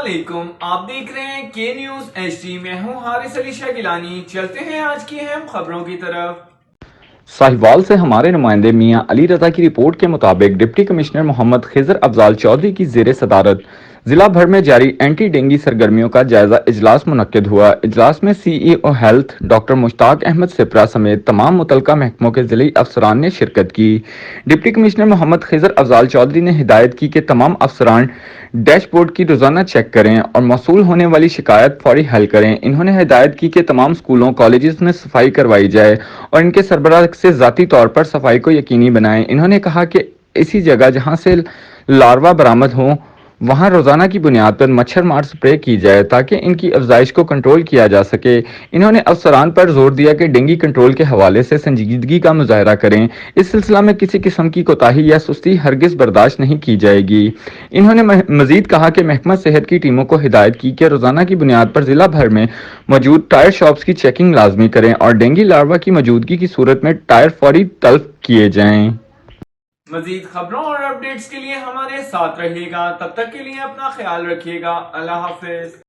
علیکم، آپ دیکھ رہے ہیں کے نیوز ایچ ڈی۔ میں ہوں حارث علی شاہ گیلانی۔ چلتے ہیں آج کی اہم خبروں کی طرف۔ ساہیوال سے ہمارے نمائندے میاں علی رضا کی رپورٹ کے مطابق ڈپٹی کمشنر محمد خضر افضال چودھری کی زیر صدارت ضلع بھر میں جاری اینٹی ڈینگی سرگرمیوں کا جائزہ اجلاس منعقد ہوا۔ اجلاس میں سی ای او ہیلتھ ڈاکٹر مشتاق احمد سپرا سمیت تمام متعلقہ محکموں کے ضلعی افسران نے شرکت کی۔ ڈپٹی کمشنر محمد خضر افضال چودھری نے ہدایت کی کہ تمام افسران ڈیش بورڈ کی روزانہ چیک کریں اور موصول ہونے والی شکایت فوری حل کریں۔ انہوں نے ہدایت کی کہ تمام اسکولوں کالجز میں صفائی کروائی جائے اور ان کے سربراہ سے ذاتی طور پر صفائی کو یقینی بنائیں۔ انہوں نے کہا کہ اسی جگہ جہاں سے لاروا برآمد ہوں وہاں روزانہ کی بنیاد پر مچھر مار سپرے کی جائے تاکہ ان کی افزائش کو کنٹرول کیا جا سکے۔ انہوں نے افسران پر زور دیا کہ ڈینگی کنٹرول کے حوالے سے سنجیدگی کا مظاہرہ کریں۔ اس سلسلہ میں کسی قسم کی کوتاہی یا سستی ہرگز برداشت نہیں کی جائے گی۔ انہوں نے مزید کہا کہ محکمہ صحت کی ٹیموں کو ہدایت کی کہ روزانہ کی بنیاد پر ضلع بھر میں موجود ٹائر شاپس کی چیکنگ لازمی کریں اور ڈینگی لاروا کی موجودگی کی صورت میں ٹائر فوری تلف کیے جائیں۔ مزید خبروں اور اپڈیٹس کے لیے ہمارے ساتھ رہیے گا۔ تب تک کے لیے اپنا خیال رکھیے گا۔ اللہ حافظ۔